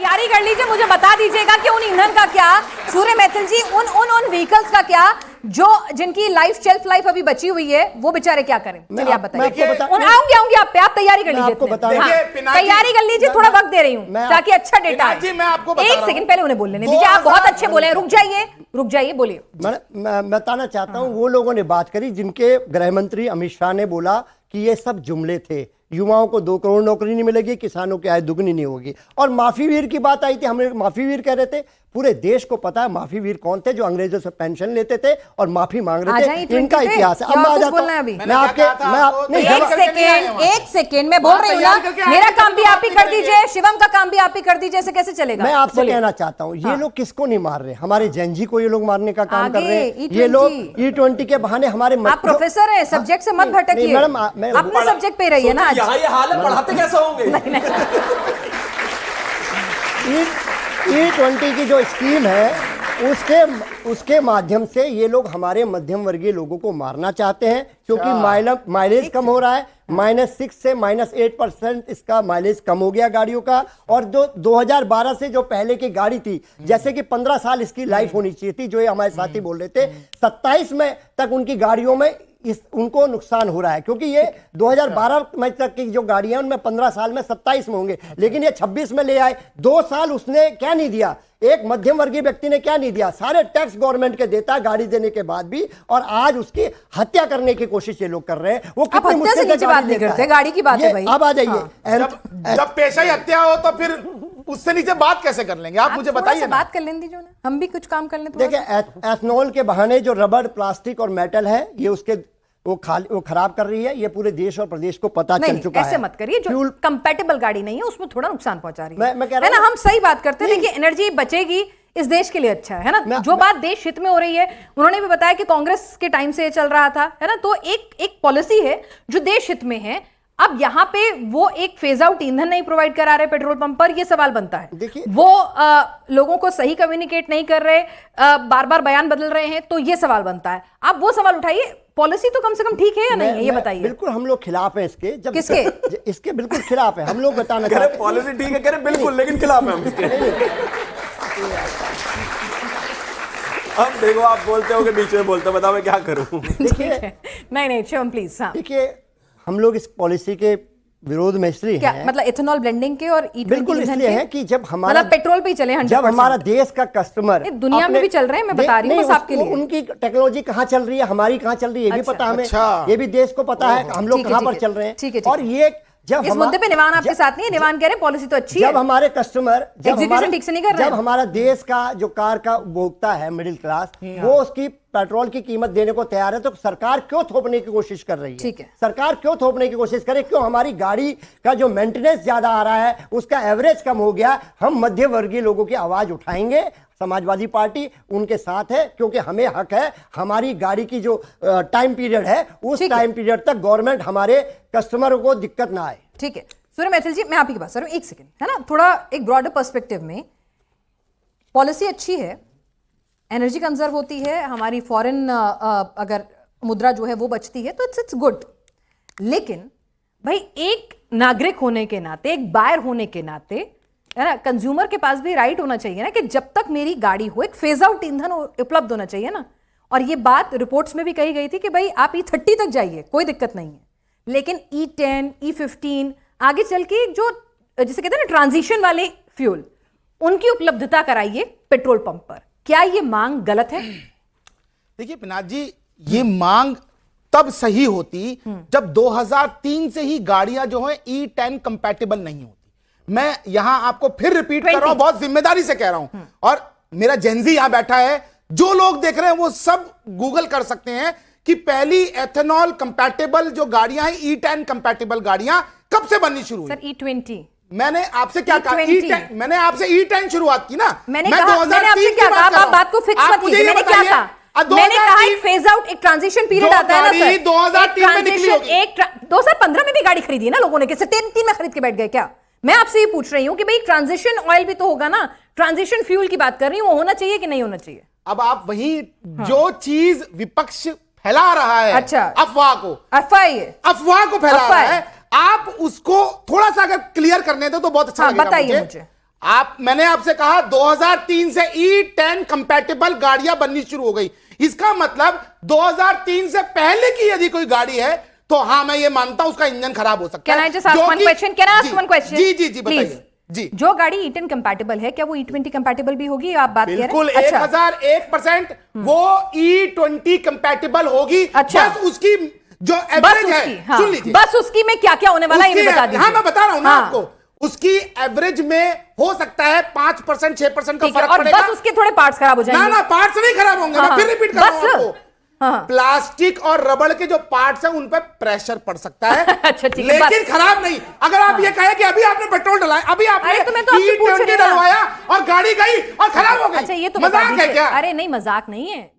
तैयारी कर लीजिए, मुझे बता दीजिएगा कि उन ईंधन का क्या, सूर्य मैथिल जी, उन व्हीकल्स का क्या जो जिनकी शेल्फ लाइफ अभी बची हुई है, वो बेचारे क्या करें? चलिए आप बताइए। आऊंगी आप पे, आप तैयारी कर लीजिए, तैयारी कर लीजिए, थोड़ा वक्त दे रही हूँ ताकि अच्छा डेटा है। एक सेकंड पहले उन्हें बोलने दीजिए, आप बहुत अच्छे बोले हैं, रुक जाइए, बोलिए। मैं बताना चाहता हूँ, वो लोगों ने बात करी जिनके गृह मंत्री अमित शाह ने बोला कि ये सब जुमले थे, युवाओं को 2 करोड़ नौकरी नहीं मिलेगी, किसानों की आय दुगनी नहीं होगी। और माफी वीर की बात आई थी, हम माफी वीर कह रहे थे, पूरे देश को पता है माफी वीर कौन थे, जो अंग्रेजों से पेंशन लेते थे और माफी मांग रहे थे, इनका इतिहास है। अब मैं आ जाता हूं, एक सेकेंड में बोल रही हूँ ना, मेरा काम भी आप ही कर दीजिए, शिवम का काम भी आप ही कर दीजिए, ऐसे कैसे चलेगा? मैं आपसे कहना चाहता हूँ, ये लोग किसको नहीं मार रहे? हमारे जैनजी को ये लोग मारने का काम कर रहे हैं। ये लोग E20 के बहाने हमारे, आप प्रोफेसर हैं, सब्जेक्ट से मत भटकिए, अपने सब्जेक्ट पे रहिए ना। ये हाल है, पढ़ाते कैसे होंगे? E20 की जो स्कीम है उसके माध्यम से ये लोग हमारे मध्यम वर्गीय लोगों को मारना चाहते हैं, क्योंकि माइलेज कम हो रहा है, -6 से -8% इसका माइलेज कम हो गया गाड़ियों का। और जो 2012 से जो पहले की गाड़ी थी, जैसे कि 15 साल इसकी लाइफ होनी चाहिए थी, जो ये हमारे साथी बोल रहे थे, 27 में तक उनकी गाड़ियों में उनको नुकसान हो रहा है, क्योंकि ये 2012 में तक की जो गाड़ियां उनमें 15 साल में 27 में होंगे, लेकिन ये 26 में ले आए। 2 साल उसने क्या नहीं दिया, एक मध्यम वर्गीय व्यक्ति ने क्या नहीं दिया, सारे टैक्स गवर्नमेंट के देता है गाड़ी देने के बाद भी, और आज उसकी हत्या करने की कोशिश ये लोग कर रहे हैं। वो कितनी मुश्किल से बात नहीं करते, गाड़ी की बात है भाई। अब आ जाइए, जब पेशा ही हत्या हो तो फिर उससे नीचे बात कैसे कर लेंगे? आप मुझे बताइए। बात कर लेने दीजिए ना, हम भी कुछ काम कर लें। देखिए, एथनॉल के बहाने जो रबड़, प्लास्टिक और मेटल है, ये उसके वो खराब कर रही है, ये पूरे देश और प्रदेश को पता चल चुका है। ऐसे मत करिए, जो कंपैटिबल गाड़ी नहीं है उसमें थोड़ा नुकसान पहुंचा रही है। मैं कह रहा है ना, हम सही बात करते हैं। देखिए, एनर्जी बचेगी, इस देश के लिए अच्छा है ना। जो बात देश हित में हो रही है, उन्होंने भी बताया कि कांग्रेस के टाइम से ये चल रहा था, है ना। तो एक पॉलिसी है जो देश हित में है। अब यहाँ पे वो एक फेज आउट ईंधन नहीं प्रोवाइड करा रहे पेट्रोल पंप पर, ये सवाल बनता है। वो लोगों को सही कम्युनिकेट नहीं कर रहे, बार बार बयान बदल रहे हैं, तो ये सवाल बनता है। आप वो सवाल उठाइए, पॉलिसी तो कम से कम ठीक है या नहीं है, ये बताइए। बिल्कुल हम लोग खिलाफ हैं इसके। जब किसके? इसके बिल्कुल खिलाफ है हम लोग, बताना चाहते हैं। पॉलिसी ठीक है कह रहे बिल्कुल, लेकिन खिलाफ है हम इसके। अब देखो, आप बोलते हो कि बीच में बोलते, बताओ मैं क्या करूं? नहीं शिवम प्लीज। देखिए, हम लोग इस पॉलिसी के विरोध में इसलिए हैं, मतलब इथेनॉल ब्लेंडिंग के और बिल्कुल इसलिए है कि जब हमारा, मतलब पेट्रोल पे चले 100%, जब हमारा देश का कस्टमर दुनिया में भी चल रहे हैं, मैं बता रही हूँ आपके लिए, उनकी टेक्नोलॉजी कहाँ चल रही है, हमारी कहाँ चल रही है, ये भी पता हमें, ये भी देश को पता है हम लोग कहाँ पर चल रहे हैं। और ये जब इस मुद्दे पे निवान आपके साथ नहीं है, निवान कह रहे हैं पॉलिसी तो अच्छी है। जब हमारे कस्टमर, जब हमारा देश का जो कार का उपभोक्ता है, मिडिल क्लास, वो उसकी पेट्रोल की कीमत देने को तैयार है, तो सरकार क्यों थोपने की कोशिश कर रही है? ठीक है, सरकार क्यों थोपने की कोशिश करे? क्यों हमारी गाड़ी का जो मेंटेनेंस ज्यादा आ रहा है, उसका एवरेज कम हो गया। हम मध्य वर्गीय लोगों की आवाज उठाएंगे, समाजवादी पार्टी उनके साथ है, क्योंकि हमें हक है हमारी गाड़ी की जो टाइम पीरियड है, उस टाइम पीरियड तक गवर्नमेंट हमारे कस्टमर को दिक्कत ना आए। ठीक है सूर्य मैथिल जी, मैं आप ही की बात कर रहा हूं, एक सेकंड, है ना। थोड़ा एक ब्रॉडर पर्सपेक्टिव में पॉलिसी अच्छी है, एनर्जी कंजर्व होती है, हमारी फॉरेन अगर मुद्रा जो है वो बचती है, तो इट्स गुड। लेकिन भाई, एक नागरिक होने के नाते, एक बायर होने के नाते, है ना, कंज्यूमर के पास भी राइट होना चाहिए ना कि जब तक मेरी गाड़ी हो, एक फेज आउट ईंधन उपलब्ध होना चाहिए ना। और ये बात रिपोर्ट्स में भी कही गई थी कि भाई आप E30 तक जाइए, कोई दिक्कत नहीं है, लेकिन E10, E15 आगे चल के जो जिसे कहते हैं ना ट्रांजिशन वाले फ्यूल, उनकी उपलब्धता कराइए पेट्रोल पंप पर। क्या ये मांग गलत है? देखिए पिनाक जी, ये मांग तब सही होती जब 2003 से ही गाड़ियां जो है E10 कंपैटिबल नहीं होती। मैं यहां आपको फिर रिपीट कर रहा हूं, बहुत जिम्मेदारी से कह रहा हूं, और मेरा जेनजी यहां बैठा है, जो लोग देख रहे हैं वो सब गूगल कर सकते हैं कि पहली एथेनॉल कंपैटिबल जो गाड़ियां हैं, E10 कंपैटिबल गाड़ियां कब से बननी शुरू हुई? Sir E20। मैंने आपसे क्या कहा? E10, मैंने आपसे E10 शुरुआत की ना। मैंने आपसे क्या कहा? आप बात को फिक्स मत कीजिए। मैंने क्या कहा? मैंने कहा एक फेज आउट, एक ट्रांजिशन पीरियड आता है ना सर। 2003 में निकली होगी। 2015 में भी गाड़ी खरीदी है ना लोगों ने, किसी 3 में खरीद के बैठ गए क्या? मैं आपसे ये पूछ रही हूँ कि भाई ट्रांजिशन ऑयल भी तो होगा ना, ट्रांजिशन फ्यूल की बात कर रही हूँ, वो होना चाहिए कि नहीं होना चाहिए? अब आप वही जो चीज विपक्ष फैला रहा है, अच्छा, अफवाह को फैला रहा है, आप उसको थोड़ा सा अगर क्लियर करने दो तो बहुत अच्छा लगेगा बताइए मुझे। मैंने आपसे कहा 2003 से E10 कंपैटिबल गाड़ियां बननी शुरू हो गई। इसका मतलब 2003 से पहले की यदि कोई गाड़ी है तो हाँ मैं ये मानता हूं उसका इंजन खराब हो सकता है। Can I just ask one question? Can I ask one question? Ji ji ji Please. बताइए जी। जो गाड़ी E10 कंपैटिबल है क्या वो E20 कंपैटिबल भी होगी? आप बात कह रहे हैं? बिल्कुल 1001% वो E20 कंपैटिबल होगी। अच्छा। बस उसकी जो बस एवरेज उसकी, है हाँ, सुन लीजिए, बस उसकी में क्या क्या होने वाला है ये भी बता दीजिए। हाँ मैं बता रहा हूं ना हाँ। आपको, उसकी एवरेज में हो सकता है 5% 6% का ठीक है, फर्क और पड़ेगा। बस उसके थोड़े पार्ट्स खराब हो जाएंगे। ना पार्ट्स नहीं खराब होंगे, हाँ, मैं फिर रिपीट कर रहा हूं बस? आपको। हाँ। प्लास्टिक और रबड़ के जो पार्ट्स हैं उन पर प्रेशर पड़ सकता है अच्छा, ठीक है, लेकिन बस। खराब नहीं। अगर आप ये कहें कि अभी आपने पेट्रोल डलाया, अभी आपने अरे तो मैं तो आपसे पूछ E20 रही हूँ ना। डलवाया और गाड़ी गई और खराब हो गई, अच्छा ये तो बता मजाक है दीजिए। क्या? अरे नहीं मजाक नहीं है।